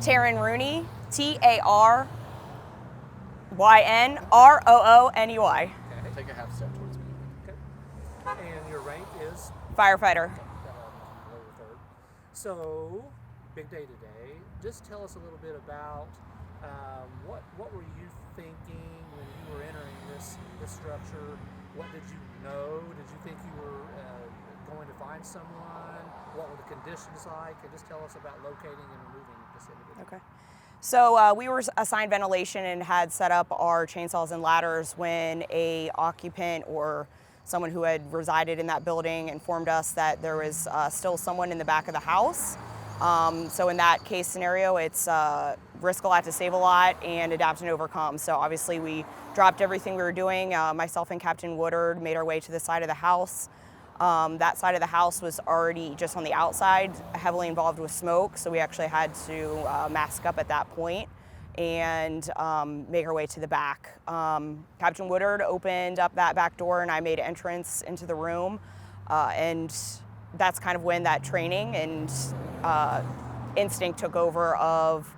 Taryn Rooney, TARYNROONEY. Okay. Take a half step towards me. Okay. And your rank is? Firefighter. Lower third. So, big day today. Just tell us a little bit about what were you thinking when you were entering this structure? What did you know? Did you think you were going to find someone? What were the conditions like? And just tell us about locating and removing this individual. Okay. So we were assigned ventilation and had set up our chainsaws and ladders when a occupant or someone who had resided in that building informed us that there was still someone in the back of the house. So in that case scenario, it's risk a lot to save a lot and adapt and overcome. So obviously we dropped everything we were doing. Myself and Captain Woodard made our way to the side of the house. That side of the house was already just on the outside, heavily involved with smoke. So we actually had to mask up at that point and make our way to the back. Captain Woodard opened up that back door and I made entrance into the room. And that's kind of when that training and instinct took over of,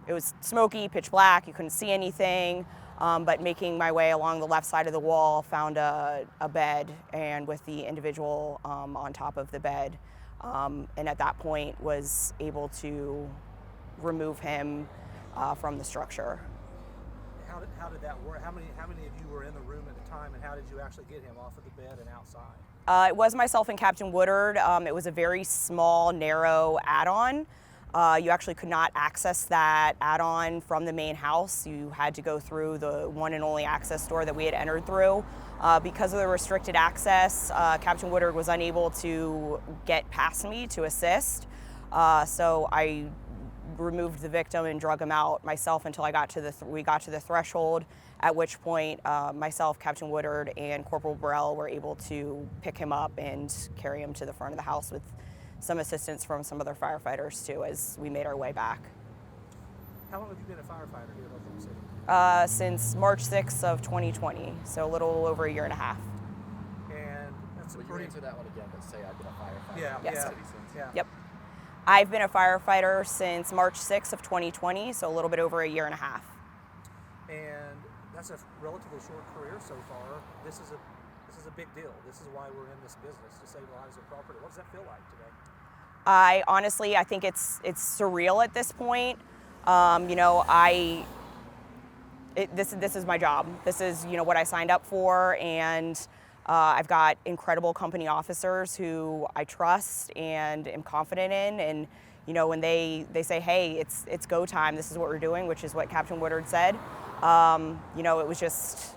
it was smoky, pitch black, you couldn't see anything, but making my way along the left side of the wall, found a bed and with the individual on top of the bed. And at that point was able to remove him from the structure. How did that work? How many of you were in the room at the time, and how did you actually get him off of the bed and outside? It was myself and Captain Woodard. It was a very small, narrow add-on. You actually could not access that add-on from the main house. You had to go through the one and only access door that we had entered through. Because of the restricted access, Captain Woodard was unable to get past me to assist. So I removed the victim and drug him out myself until we got to the threshold, at which point myself, Captain Woodard, and Corporal Burrell were able to pick him up and carry him to the front of the house with some assistance from some other firefighters too as we made our way back. How long have you been a firefighter here in Oklahoma City? Since March 6th of 2020, so a little over a year and a half. And that's Will you answer that one again, but say I've been a firefighter? Yeah. Yes. Yeah. Yep. I've been a firefighter since March 6th of 2020, so a little bit over a year and a half. And that's a relatively short career so far. This is a big deal. This is why we're in this business, to save lives and property. What does that feel like today? I think it's surreal at this point. This is my job. This is what I signed up for, and I've got incredible company officers who I trust and am confident in. And when they say, "Hey, it's go time. This is what we're doing," which is what Captain Woodard said. It was just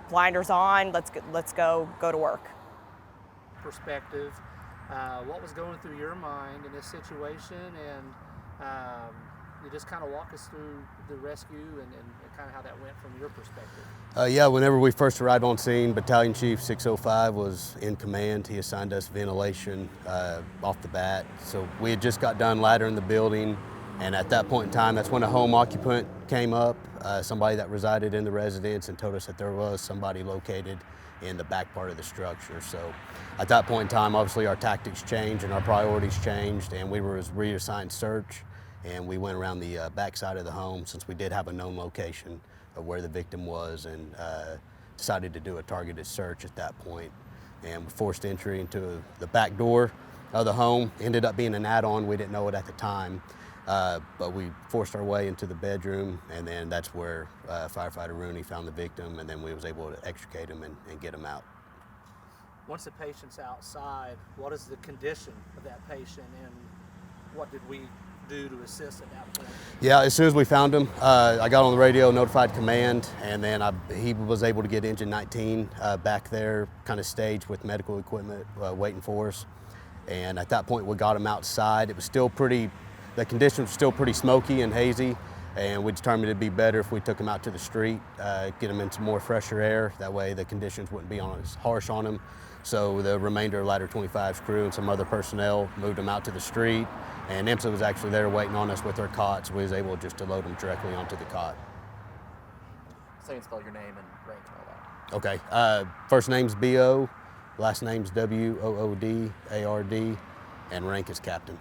blinders on. Let's go to work. Perspective. What was going through your mind in this situation, and you just kind of walk us through the rescue and kind of how that went from your perspective. Whenever we first arrived on scene, Battalion Chief 605 was in command. He assigned us ventilation off the bat. So we had just got done laddering the building, and at that point in time, that's when a home occupant came up, somebody that resided in the residence, and told us that there was somebody located in the back part of the structure. So at that point in time, obviously our tactics changed and our priorities changed, and we were reassigned search, and we went around the back side of the home since we did have a known location of where the victim was, and decided to do a targeted search at that point. And we forced entry into the back door of the home. Ended up being an add-on. We didn't know it at the time, but we forced our way into the bedroom, and then that's where firefighter Rooney found the victim, and then we was able to extricate him and get him out. Once the patient's outside, what is the condition of that patient, and what did we do to assist at that point? Yeah, as soon as we found him, I got on the radio, notified command, and then he was able to get engine 19 back there, kind of staged with medical equipment waiting for us. And at that point, we got him outside. It was still the conditions were still pretty smoky and hazy, and we determined it'd be better if we took him out to the street, get him into more fresher air. That way the conditions wouldn't be as harsh on him. So the remainder of Ladder 25's crew and some other personnel moved him out to the street, and IMSA was actually there waiting on us with their cots. We was able just to load him directly onto the cot. Say and spell your name and rank and all that. Okay, first name's B.O., last name's W-O-O-D-A-R-D, and rank is captain.